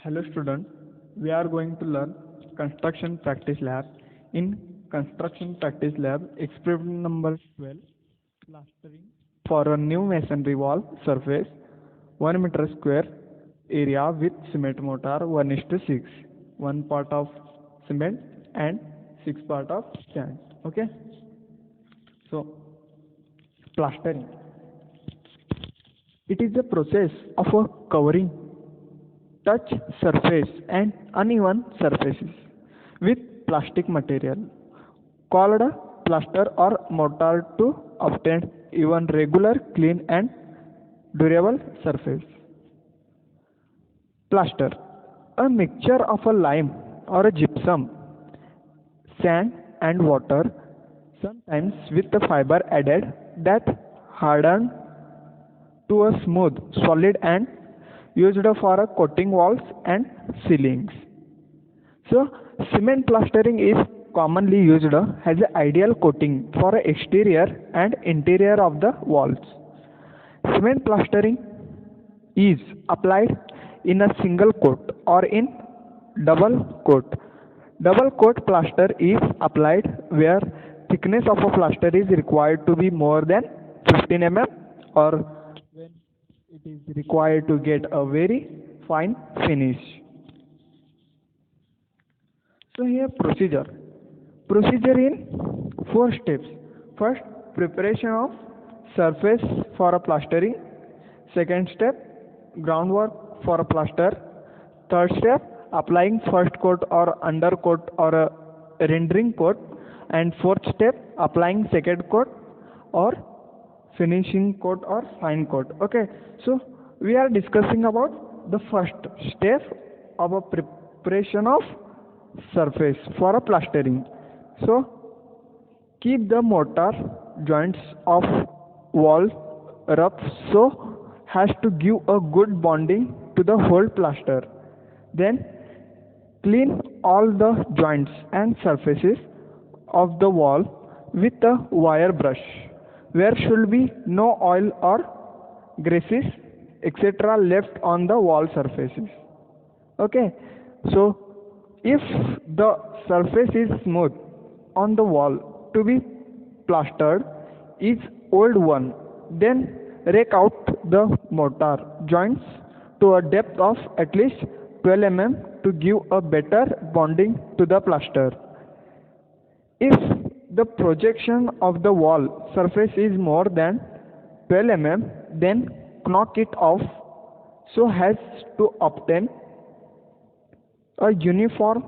Hello students, we are going to learn construction practice lab. In construction practice lab, experiment number 12, plastering for a new masonry wall surface 1 meter square area with cement mortar 1:6, 1 part of cement and 6 part of sand. Okay, so plastering. It is the process of a covering touch surface and uneven surfaces with plastic material called a plaster or mortar to obtain even regular, clean and durable surface. Plaster, a mixture of a lime or a gypsum, sand and water, sometimes with the fiber added that harden to a smooth solid and used for a coating walls and ceilings. So cement plastering is commonly used as an ideal coating for exterior and interior of the walls. Cement plastering is applied in a single coat or in double coat. Double coat plaster is applied where thickness of a plaster is required to be more than 15 mm or when it is required to get a very fine finish. So here procedure. Procedure in 4 steps. First, preparation of surface for a plastering. Second step, groundwork for a plaster. Third step, applying first coat or undercoat or a rendering coat. And fourth step, applying second coat or finishing coat or fine coat. Okay, so we are discussing about the first step of a preparation of surface for a plastering. So keep the mortar joints of wall rough so has to give a good bonding to the whole plaster. Then clean all the joints and surfaces of the wall with a wire brush. There should be no oil or greases etc. left on the wall surfaces. Okay, so if the surface is smooth on the wall to be plastered is old one, then rake out the mortar joints to a depth of at least 12 mm to give a better bonding to the plaster. If the projection of the wall surface is more than 12 mm, then knock it off so as to obtain a uniform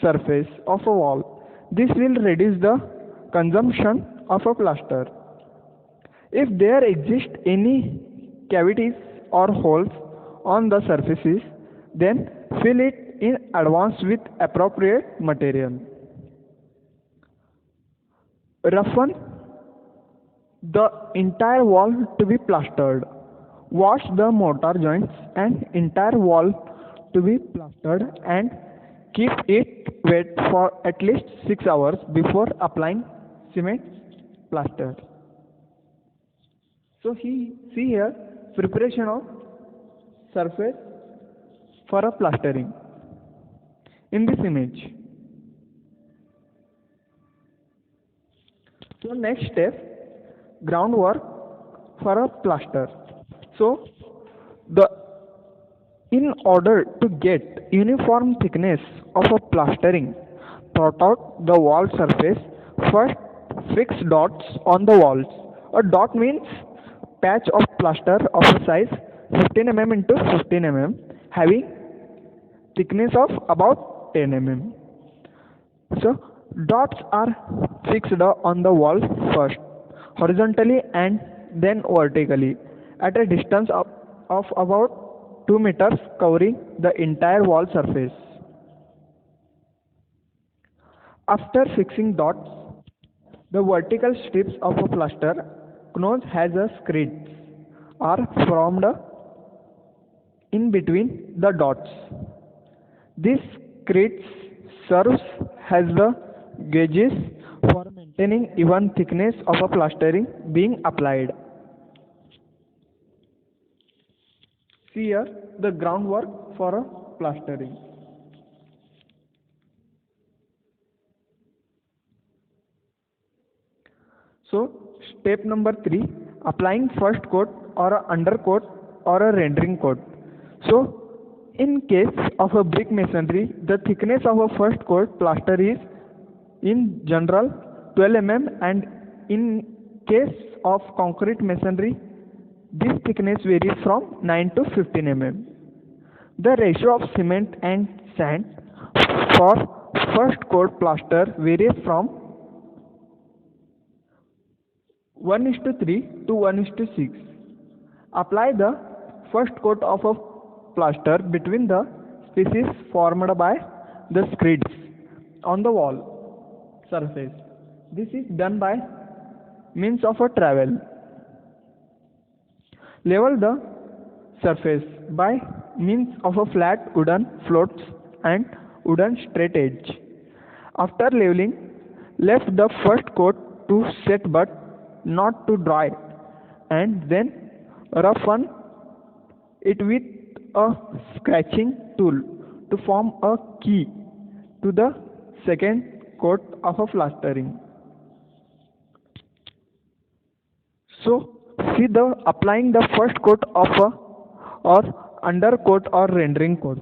surface of a wall. This will reduce the consumption of a plaster. If there exist any cavities or holes on the surfaces, then fill it in advance with appropriate material. Roughen the entire wall to be plastered. Wash the mortar joints and entire wall to be plastered and keep it wet for at least 6 hours before applying cement plaster. So see here preparation of surface for a plastering in this image. So next step, groundwork for a plaster. So in order to get uniform thickness of a plastering throughout the wall surface, first fix dots on the walls. A dot means patch of plaster of a size 15 mm into 15 mm having thickness of about 10 mm. So dots are fixed on the wall first horizontally and then vertically at a distance of about 2 meters covering the entire wall surface. After fixing dots, the vertical strips of a plaster known as a screeds are formed in between the dots. This screeds serves as the gauges for maintaining even thickness of a plastering being applied. See here the groundwork for a plastering. So step number 3, applying first coat or a undercoat or a rendering coat. So in case of a brick masonry, the thickness of a first coat plaster is in general 12 mm, and in case of concrete masonry, this thickness varies from 9 to 15 mm. The ratio of cement and sand for first coat plaster varies from 1:3 to 1:6. Apply the first coat of a plaster between the spaces formed by the screeds on the wall surface. This is done by means of a trowel. Level the surface by means of a flat wooden floats and wooden straight edge. After leveling, left the first coat to set but not to dry, and then roughen it with a scratching tool to form a key to the second coat of a plastering. So see the applying the first coat of a or undercoat or rendering coat.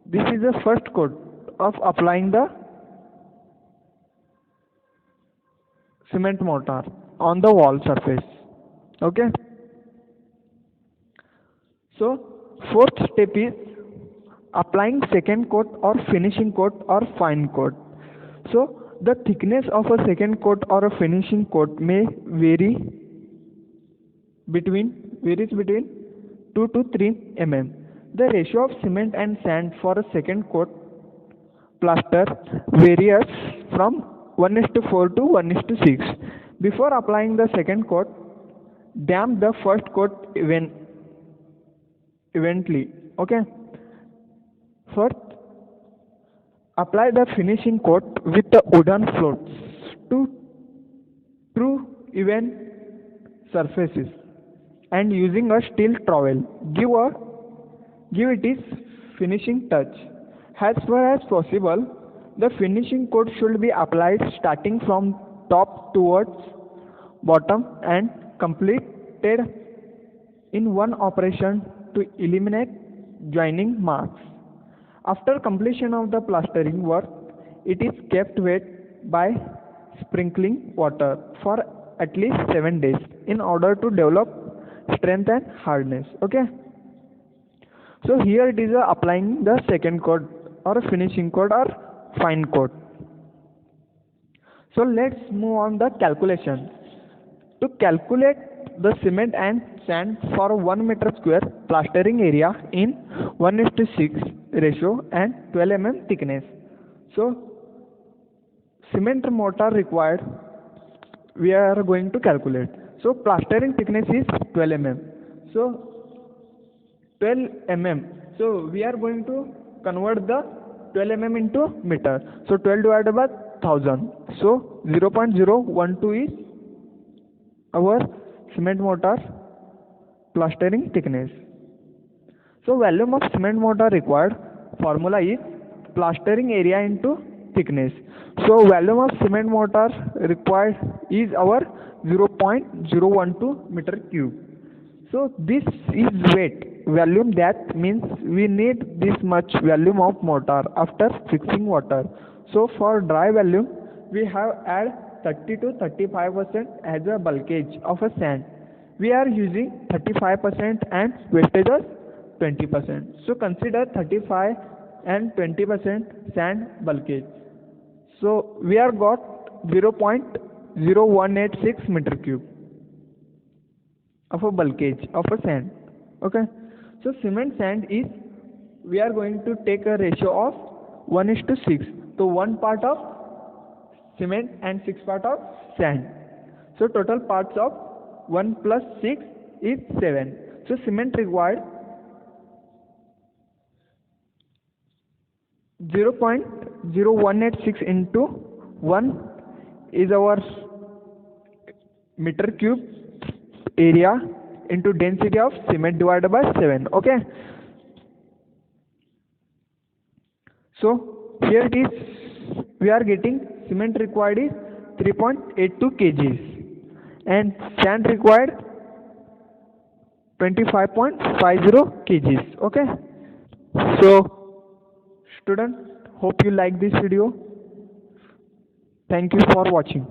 This is the first coat of applying the cement mortar on the wall surface. Okay. So fourth step is applying second coat or finishing coat or fine coat. So the thickness of a second coat or a finishing coat may varies between 2 to 3 mm. The ratio of cement and sand for a second coat plaster varies from 1:4 to 1:6. Before applying the second coat, damp the first coat evenly. Okay. First, apply the finishing coat with the wooden floats to true even surfaces, and using a steel trowel, give it its finishing touch. As far as possible, the finishing coat should be applied starting from top towards bottom and completed in one operation to eliminate joining marks. After completion of the plastering work, it is kept wet by sprinkling water for at least 7 days in order to develop strength and hardness. Okay. So here it is applying the second coat or finishing coat or fine coat. So let's move on the calculation. To calculate the cement and sand for 1 meter square plastering area in 1:6 ratio and 12 mm thickness. So cement mortar required we are going to calculate. So plastering thickness is 12 mm. So 12 mm. So we are going to convert the 12 mm into meter. So 12 divided by 1000. So 0.012 is our cement mortar plastering thickness. So volume of cement mortar required formula is plastering area into thickness. So volume of cement mortar required is our 0.012 meter cube. So this is weight volume, that means we need this much volume of mortar after fixing water. So for dry volume we have add 30 to 35% as a bulkage of a sand. We are using 35% and wastage is 20%. So consider 35 and 20% sand bulkage. So we are got 0.0186 meter cube of a bulkage of a sand. Okay. So cement sand is, we are going to take a ratio of 1:6. So 1 part of cement and 6 part of sand. So total parts of 1 plus 6 is 7. So cement required 0.0186 into 1 is our meter cube area into density of cement divided by 7. Okay. So here it is, we are getting cement required is 3.82 kgs and sand required 25.50 kgs. Okay, so student, hope you like this video. Thank you for watching.